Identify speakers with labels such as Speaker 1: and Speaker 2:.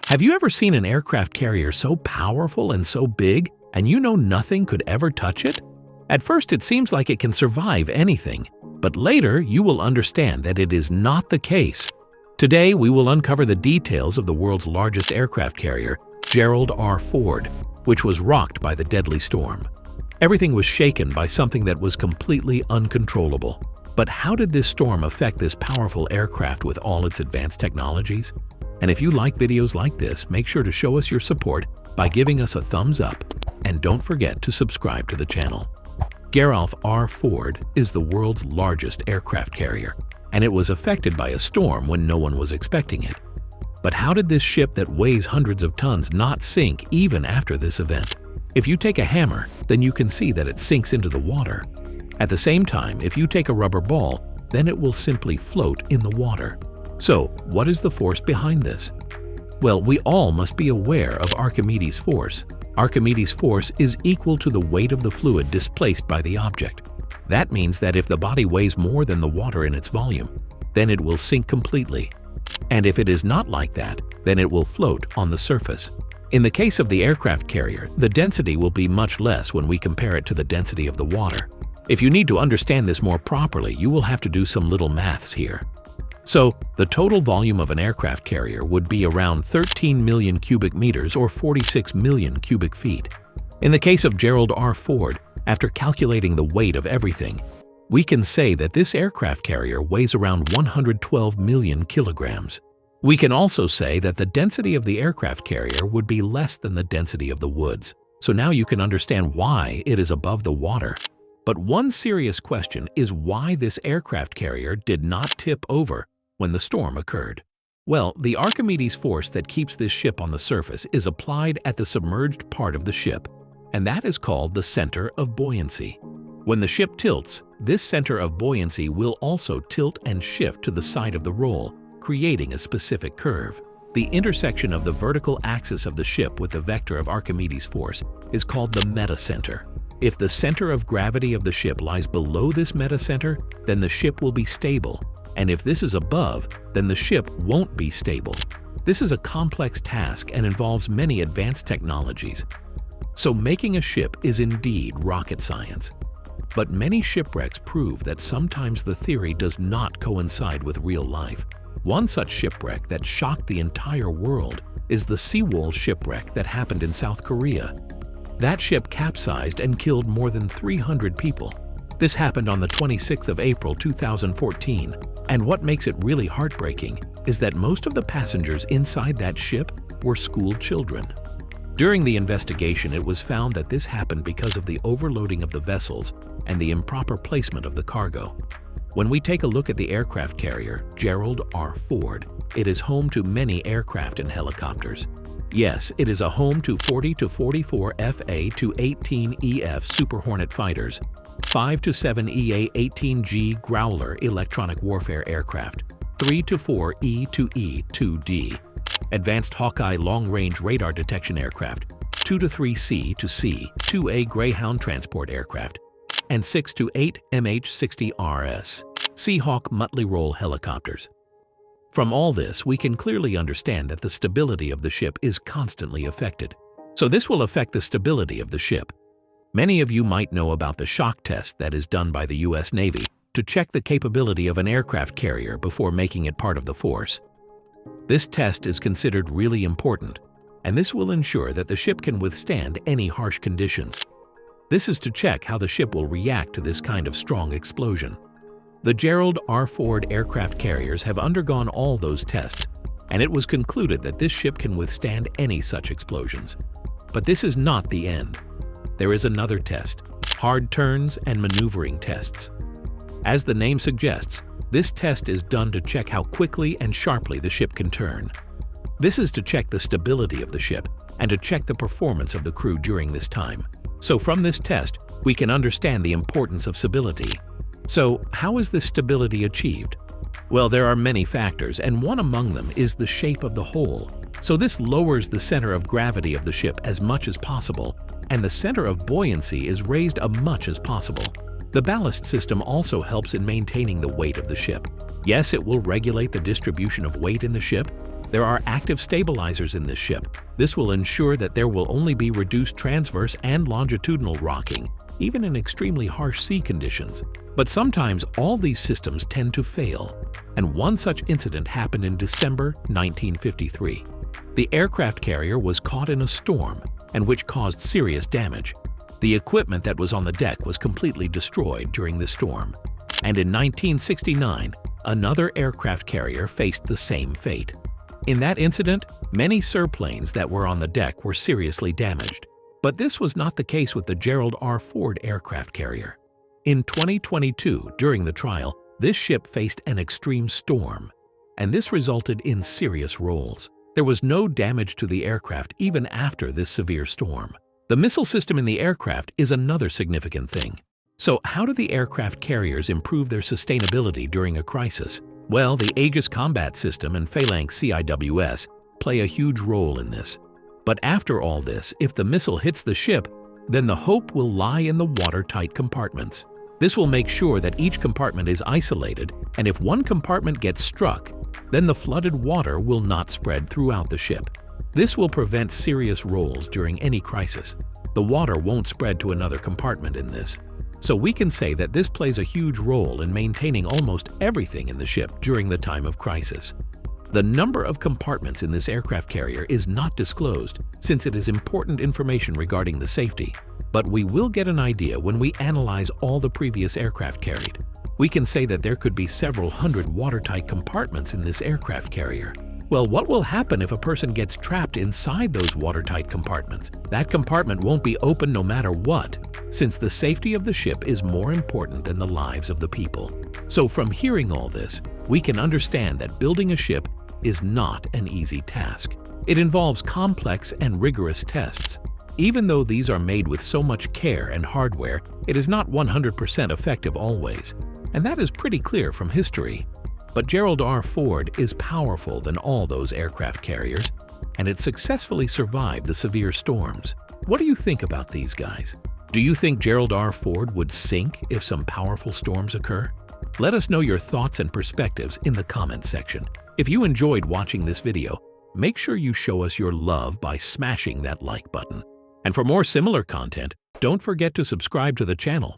Speaker 1: Have you ever seen an aircraft carrier so powerful and so big, and you know nothing could ever touch it? At first it seems like it can survive anything, but later you will understand that it is not the case. Today we will uncover the details of the world's largest aircraft carrier, Gerald R. Ford, which was rocked by the deadly storm. Everything was shaken by something that was completely uncontrollable. But how did this storm affect this powerful aircraft with all its advanced technologies? And if you like videos like this, make sure to show us your support by giving us a thumbs up, and don't forget to subscribe to the channel. Gerald R. Ford is the world's largest aircraft carrier, and it was affected by a storm when no one was expecting it. But how did this ship that weighs hundreds of tons not sink even after this event? If you take a hammer, then you can see that it sinks into the water. At the same time, if you take a rubber ball, then it will simply float in the water. So, what is the force behind this? Well, we all must be aware of Archimedes' force. Archimedes' force is equal to the weight of the fluid displaced by the object. That means that if the body weighs more than the water in its volume, then it will sink completely. And if it is not like that, then it will float on the surface. In the case of the aircraft carrier, the density will be much less when we compare it to the density of the water. If you need to understand this more properly, you will have to do some little maths here. So, the total volume of an aircraft carrier would be around 13 million cubic meters or 46 million cubic feet. In the case of Gerald R. Ford, after calculating the weight of everything, we can say that this aircraft carrier weighs around 112 million kilograms. We can also say that the density of the aircraft carrier would be less than the density of the woods. So now you can understand why it is above the water. But one serious question is why this aircraft carrier did not tip over when the storm occurred. Well, the Archimedes force that keeps this ship on the surface is applied at the submerged part of the ship, and that is called the center of buoyancy. When the ship tilts, this center of buoyancy will also tilt and shift to the side of the roll, creating a specific curve. The intersection of the vertical axis of the ship with the vector of Archimedes' force is called the metacenter. If the center of gravity of the ship lies below this metacenter, then the ship will be stable, and if this is above, then the ship won't be stable. This is a complex task and involves many advanced technologies. So making a ship is indeed rocket science. But many shipwrecks prove that sometimes the theory does not coincide with real life. One such shipwreck that shocked the entire world is the Seawolf shipwreck that happened in South Korea. That ship capsized and killed more than 300 people. This happened on the 26th of April 2014, and what makes it really heartbreaking is that most of the passengers inside that ship were school children. During the investigation, it was found that this happened because of the overloading of the vessels and the improper placement of the cargo. When we take a look at the aircraft carrier, Gerald R. Ford, it is home to many aircraft and helicopters. Yes, it is a home to 40 to 44 FA-18EF Super Hornet fighters, 5 to 7 EA-18G Growler electronic warfare aircraft, 3 to 4 E-2E-2D, advanced Hawkeye long-range radar detection aircraft, 2 to 3 C-2A Greyhound transport aircraft, and 6 to 8 MH-60RS Seahawk Muttley Roll helicopters. From all this, we can clearly understand that the stability of the ship is constantly affected. So this will affect the stability of the ship. Many of you might know about the shock test that is done by the US Navy to check the capability of an aircraft carrier before making it part of the force. This test is considered really important, and this will ensure that the ship can withstand any harsh conditions. This is to check how the ship will react to this kind of strong explosion. The Gerald R. Ford aircraft carriers have undergone all those tests, and it was concluded that this ship can withstand any such explosions. But this is not the end. There is another test, hard turns and maneuvering tests. As the name suggests, this test is done to check how quickly and sharply the ship can turn. This is to check the stability of the ship and to check the performance of the crew during this time. So from this test, we can understand the importance of stability. So how is this stability achieved? Well, there are many factors, and one among them is the shape of the hull. So this lowers the center of gravity of the ship as much as possible, and the center of buoyancy is raised as much as possible. The ballast system also helps in maintaining the weight of the ship. Yes, it will regulate the distribution of weight in the ship, There are active stabilizers in this ship. This will ensure that there will only be reduced transverse and longitudinal rocking, even in extremely harsh sea conditions. But sometimes all these systems tend to fail, and one such incident happened in December 1953. The aircraft carrier was caught in a storm, and which caused serious damage. The equipment that was on the deck was completely destroyed during the storm. And in 1969, another aircraft carrier faced the same fate. In that incident, many surplanes that were on the deck were seriously damaged. But this was not the case with the Gerald R. Ford aircraft carrier. In 2022, during the trial, this ship faced an extreme storm, and this resulted in serious rolls. There was no damage to the aircraft even after this severe storm. The missile system in the aircraft is another significant thing. So how do the aircraft carriers improve their sustainability during a crisis? Well, the Aegis Combat System and Phalanx CIWS play a huge role in this. But after all this, if the missile hits the ship, then the hope will lie in the watertight compartments. This will make sure that each compartment is isolated, and if one compartment gets struck, then the flooded water will not spread throughout the ship. This will prevent serious rolls during any crisis. The water won't spread to another compartment in this. So we can say that this plays a huge role in maintaining almost everything in the ship during the time of crisis. The number of compartments in this aircraft carrier is not disclosed since it is important information regarding the safety, but we will get an idea when we analyze all the previous aircraft carried. We can say that there could be several hundred watertight compartments in this aircraft carrier. Well, what will happen if a person gets trapped inside those watertight compartments? That compartment won't be open no matter what, since the safety of the ship is more important than the lives of the people. So from hearing all this, we can understand that building a ship is not an easy task. It involves complex and rigorous tests. Even though these are made with so much care and hardware, it is not 100% effective always. And that is pretty clear from history. But Gerald R. Ford is powerful than all those aircraft carriers, and it successfully survived the severe storms. What do you think about these guys? Do you think Gerald R. Ford would sink if some powerful storms occur? Let us know your thoughts and perspectives in the comments section. If you enjoyed watching this video, make sure you show us your love by smashing that like button. And for more similar content, don't forget to subscribe to the channel.